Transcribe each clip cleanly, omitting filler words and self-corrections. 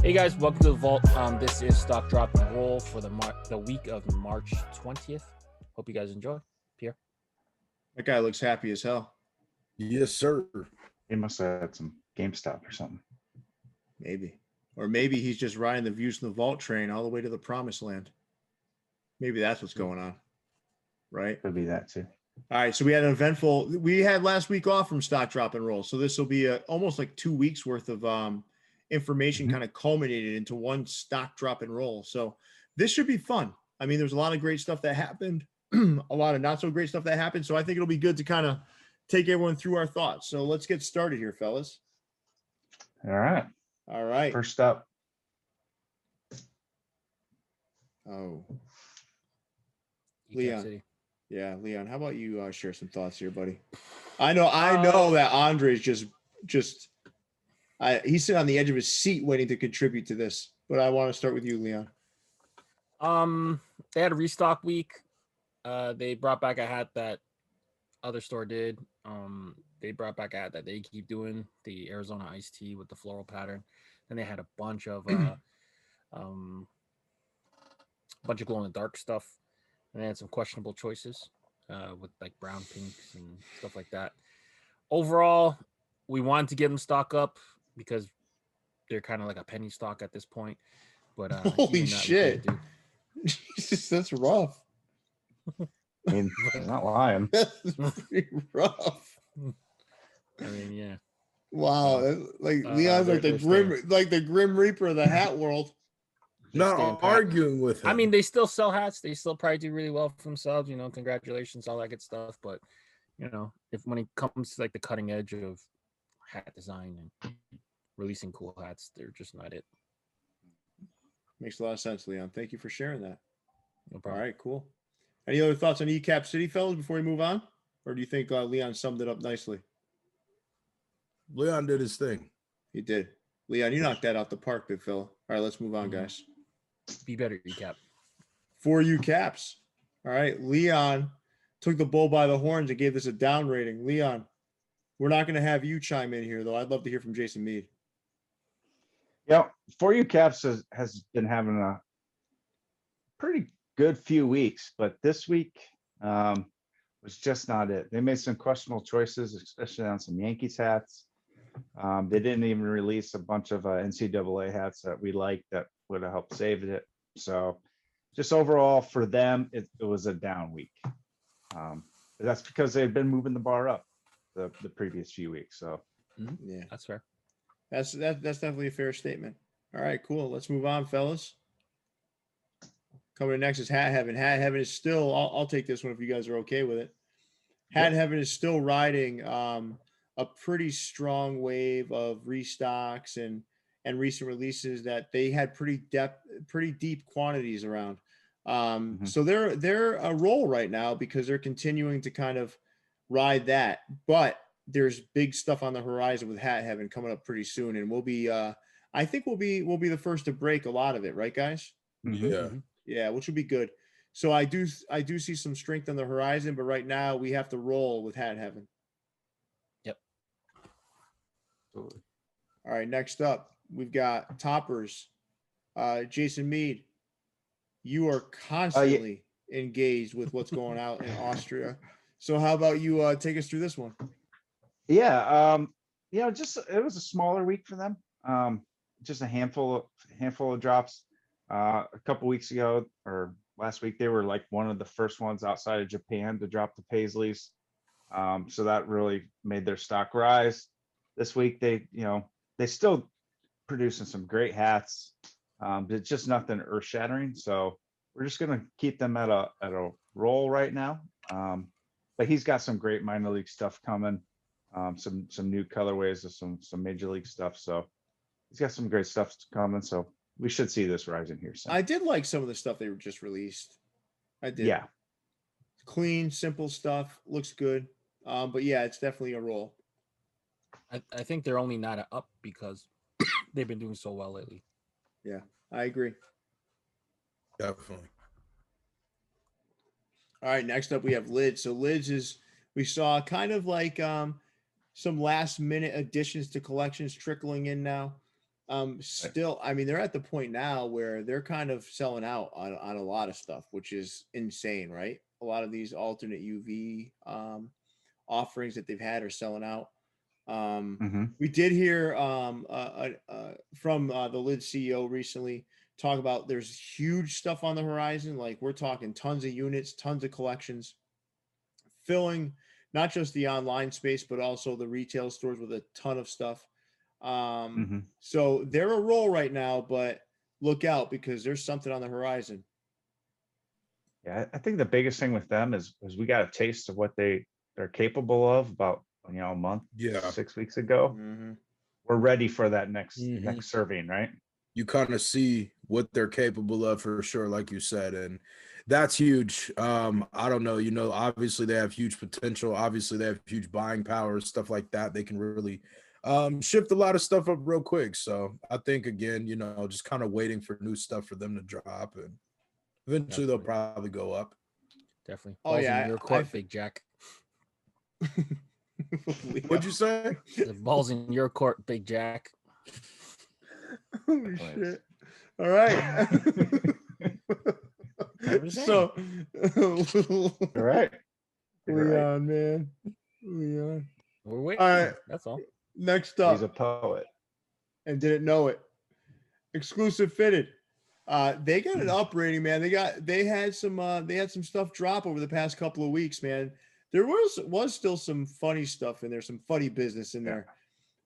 Hey guys, welcome to the Vault. This is Stock Drop and Roll for the week of March 20th. Hope you guys enjoy. Pierre. That guy looks happy as hell. Yes, sir. He must have had some GameStop or something. Maybe. Or maybe he's just riding the Views from the Vault train all the way to the promised land. Maybe that's what's going on. Right? Could be that too. All right. So we had we had last week off from Stock Drop and Roll. So this will be almost like 2 weeks worth of information kind of culminated into one Stock Drop and Roll. So this should be fun. I mean, there's a lot of great stuff that happened, a lot of not so great stuff that happened. So I think it'll be good to kind of take everyone through our thoughts. So let's get started here, fellas. All right. All right. First up. Oh, Leon. Leon. Yeah, Leon, how about you share some thoughts here, buddy? I know that Andre's just he's sitting on the edge of his seat waiting to contribute to this, but I want to start with you, Leon. They had a restock week. They brought back a hat that other store did. They brought back a hat that they keep doing, the Arizona iced tea with the floral pattern. Then they had a bunch of glow in the dark stuff, and they had some questionable choices with like brown pinks and stuff like that. Overall, we wanted to get them stock up because they're kind of like a penny stock at this point. But holy shit, Jesus, that's rough. I mean, he's not lying. That's pretty rough. I mean, yeah. Wow, like Leon's like the grim reaper of the hat world. Not arguing with him. I mean, they still sell hats. They still probably do really well for themselves. You know, congratulations, all that good stuff. But you know, when it comes to like the cutting edge of hat design and releasing cool hats, they're just not it. Makes a lot of sense, Leon. Thank you for sharing that. No problem. All right, cool. Any other thoughts on ECAP City, fellas, before we move on? Or do you think Leon summed it up nicely? Leon did his thing. He did. Leon, you knocked that out the park, big fella. All right, let's move on, guys. Be better, ECAP. For you, Caps. All right, Leon took the bull by the horns and gave this a down rating. Leon, we're not going to have you chime in here, though. I'd love to hear from Jason Mead. Yeah, For You Caps has been having a pretty good few weeks, but this week was just not it. They made some questionable choices, especially on some Yankees hats. They didn't even release a bunch of NCAA hats that we liked that would have helped save it. So just overall for them, it was a down week. That's because they've been moving the bar up the previous few weeks. So yeah, that's fair. That's definitely a fair statement. All right, cool. Let's move on, fellas. Coming in next is Hat Heaven. Hat Heaven is still, I'll take this one if you guys are okay with it. Hat Heaven is still riding a pretty strong wave of restocks and recent releases that they had pretty deep quantities around. So they're a roll right now because they're continuing to kind of ride that. But there's big stuff on the horizon with Hat Heaven coming up pretty soon, and we'll be I think we'll be the first to break a lot of it, right, guys? Yeah, which would be good. So I do see some strength on the horizon, but right now we have to roll with Hat Heaven. Yep. absolutely. All right, next up, we've got Toppers. Jason Mead, you are constantly engaged with what's going out in Austria. So how about you take us through this one? Yeah, just it was a smaller week for them. Just a handful of drops. A couple weeks ago or last week, they were like one of the first ones outside of Japan to drop the paisleys. So that really made their stock rise. This week, they still producing some great hats. But just nothing earth shattering. So we're just gonna keep them at a roll right now. But he's got some great minor league stuff coming. Some new colorways of some major league stuff. So he's got some great stuff coming. So we should see this rising here soon. I did like some of the stuff they were just released. I did. Yeah. Clean, simple stuff. Looks good. But yeah, it's definitely a roll. I think they're only not up because they've been doing so well lately. Yeah, I agree. Definitely. All right, next up we have Lids. So Lids we saw kind of like some last minute additions to collections trickling in now. Still, I mean, they're at the point now where they're kind of selling out on a lot of stuff, which is insane, right? A lot of these alternate UV offerings that they've had are selling out. Mhm. We did hear from the Lid CEO recently talk about there's huge stuff on the horizon. Like we're talking tons of units, tons of collections, filling not just the online space, but also the retail stores with a ton of stuff. Mhm. So they're a roll right now, but look out because there's something on the horizon. Yeah, I think the biggest thing with them is we got a taste of what they're capable of about a month, Yeah. 6 weeks ago. Mm-hmm. We're ready for that Mhm. next serving, right? You kind of see what they're capable of for sure, like you said, and that's huge. I don't know, obviously they have huge potential. Obviously they have huge buying power, stuff like that. They can really shift a lot of stuff up real quick. So I think again, just kind of waiting for new stuff for them to drop, and eventually they'll Definitely. probably go up. Definitely. Oh Balls in yeah, your court, Big Jack. What'd you say? The ball's in your court, Big Jack. Holy Nice. shit! All right. 100%. So, All right. You're right. Leon, man, Leon. We're waiting. All right, That's all. next He's a up, poet. and didn't know it. Exclusive fitted. They got an up rating, man. They had some stuff drop over the past couple of weeks, man. There was still some funny stuff in there, some funny business in Yeah. there.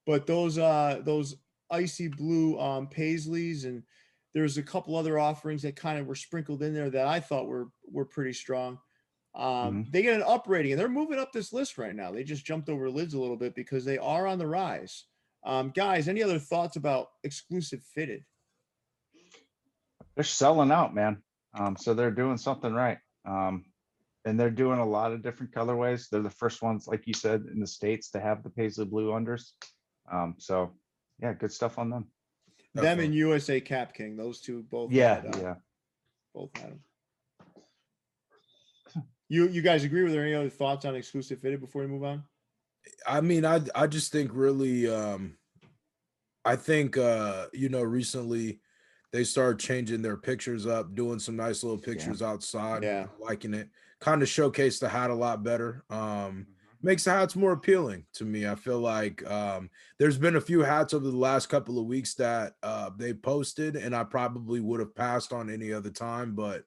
But those icy blue paisleys, and there's a couple other offerings that kind of were sprinkled in there that I thought were pretty strong. Mhm. They get an up rating, and they're moving up this list right now. They just jumped over Lids a little bit because they are on the rise. Guys, any other thoughts about exclusive fitted? They're selling out, man. So they're doing something right. And they're doing a lot of different colorways. They're the first ones, like you said, in the States to have the paisley blue unders. So yeah, good stuff on them. Them and Definitely. USA Cap King, those two both Yeah, had yeah. both had them. You guys agree with there? Any other thoughts on exclusive fitted before we move on? I mean, I just think really I think recently they started changing their pictures up, doing some nice little pictures outside. Yeah. Liking it. Kind of showcase the hat a lot better. Mhm. Makes the hats more appealing to me. I feel like there's been a few hats over the last couple of weeks that they posted, and I probably would have passed on any other time, but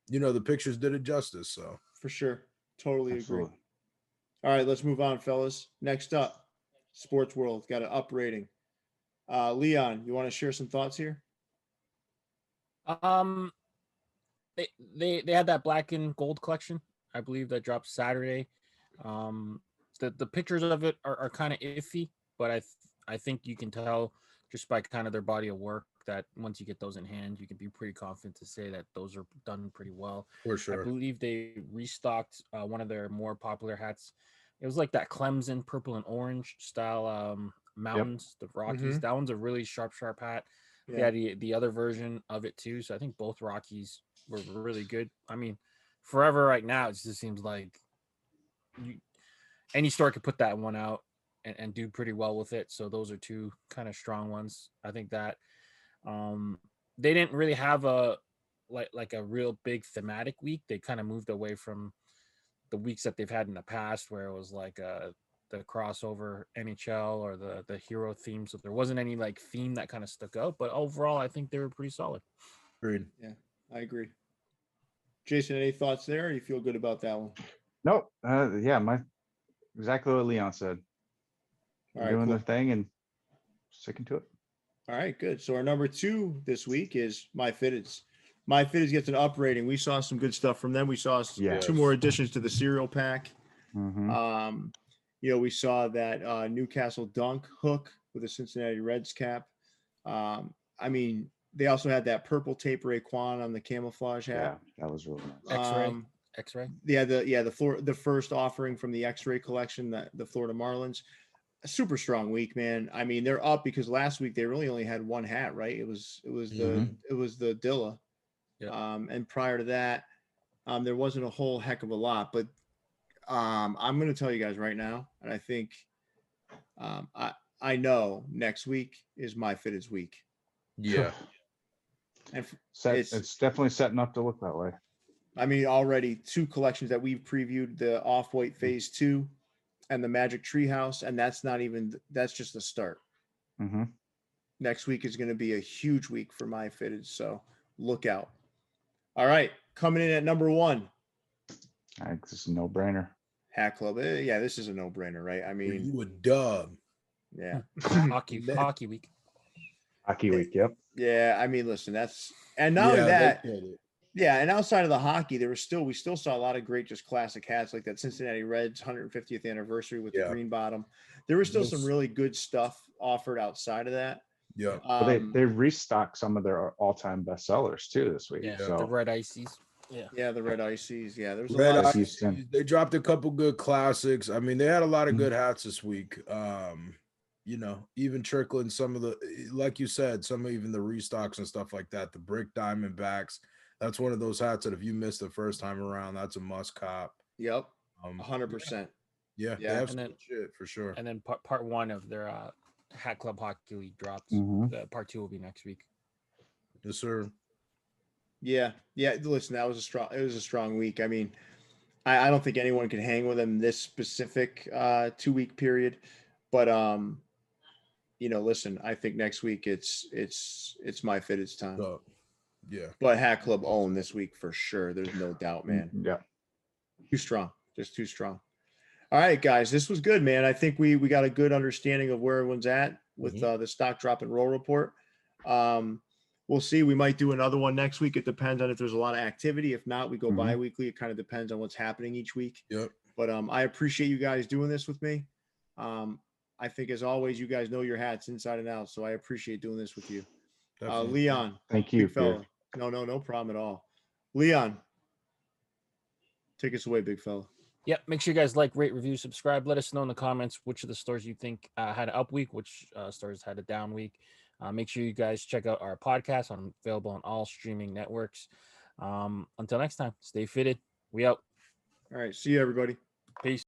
the pictures did it justice. So For sure. Totally agree. Absolutely. All right, let's move on, fellas. Next up, Sports World got an up rating. Leon, you want to share some thoughts here? Um, they had that black and gold collection, I believe, that dropped Saturday. Um, the pictures of it are kind of iffy, but I think you can tell just by kind of their body of work that once you get those in hand, you can be pretty confident to say that those are done pretty well. for I sure. believe they restocked one of their more popular hats. It was like that Clemson purple and orange style mountains, the Rockies. Mhm. That one's a really sharp hat. They Yeah. had the other version of it too. So I think both Rockies were really good. I mean, forever right now, it just seems like you, any store could put that one out and do pretty well with it. So those are two kind of strong ones. I think that um, they didn't really have a like a real big thematic week. They kind of moved away from the weeks that they've had in the past, where it was like the crossover NHL or the hero theme. So there wasn't any like theme that kind of stuck out. But overall, I think they were pretty solid. Agreed. Yeah, I agree. Jason, any thoughts there? Or you feel good about that one? Nope. Yeah, exactly what Leon said. All They're right, doing cool. their thing and sticking to it. All right, good. So our number 2 this week is MyFitteds. MyFitteds gets an up rating. We saw some good stuff from them. We saw Yeah. 2 more additions to the cereal pack. Mhm. We saw that Newcastle dunk hook with a Cincinnati Reds cap. I mean, they also had that purple tape Raekwon on the camouflage Yeah, hat. that was really nice. X-ray. The first offering from the X-ray collection, the Florida Marlins. A super strong week, man. I mean, they're up because last week they really only had one hat, right? It was Mhm. the Dilla. Yeah. And prior to that, there wasn't a whole heck of a lot. But I'm going to tell you guys right now, and I think I know next week is MyFitteds week. Yeah. And It's definitely setting up to look that way. I mean, already 2 collections that we've previewed, the Off-White Phase 2 and the Magic Treehouse, and that's just the start. Mm-hmm. Next week is going to be a huge week for MyFitteds, so look out. All right, coming in at number 1. I think this is a no-brainer. Hat Club. Yeah, this is a no-brainer, right? I mean, You a dub. yeah. Hockey week. Hockey week, yep. Yeah, I mean, listen, and not only they that, killed it. yeah, and outside of the hockey, we still saw a lot of great just classic hats like that Cincinnati Reds 150th anniversary with the green bottom. There was still some really good stuff offered outside of that. Yeah. Well, they restocked some of their all-time bestsellers too this week. Yeah, So the red ices. Yeah, the red ices. Yeah, there was Red a lot of Ices, they dropped a couple good classics. I mean, they had a lot of Mhm. good hats this week. You know, even trickling some of the, like you said, some of even the restocks and stuff like that. The brick diamondbacks. That's one of those hats that if you missed the first time around, that's a must cop. Yep, 100%. Yeah, Yeah. they have And some then- good shit for sure. And then part 1 of their Hat Club Hockey League drops. Mhm. Part 2 will be next week. Yes, sir. Yeah. Listen, it was a strong week. I mean, I don't think anyone can hang with them this specific 2-week period, but listen, I think next week it's MyFitteds time. So, yeah. But Hat Club own this week for sure. There's no doubt, man. Yeah. Too strong, just too strong. All right, guys, this was good, man. I think we got a good understanding of where everyone's at with the stock drop and roll report. We'll see. We might do another one next week. It depends on if there's a lot of activity. If not, we go bi-weekly. It kind of depends on what's happening each week. Yep. But I appreciate you guys doing this with me. I think, as always, you guys know your hats inside and out, so I appreciate doing this with you. Definitely. Leon, Thank you, big fella. No problem at all. Leon, take us away, big fella. Yep. Make sure you guys like, rate, review, subscribe. Let us know in the comments which of the stores you think had an up week, which stores had a down week. Make sure you guys check out our podcast. I'm available on all streaming networks. Until next time, stay fitted. We out. All right. See you, everybody. Peace.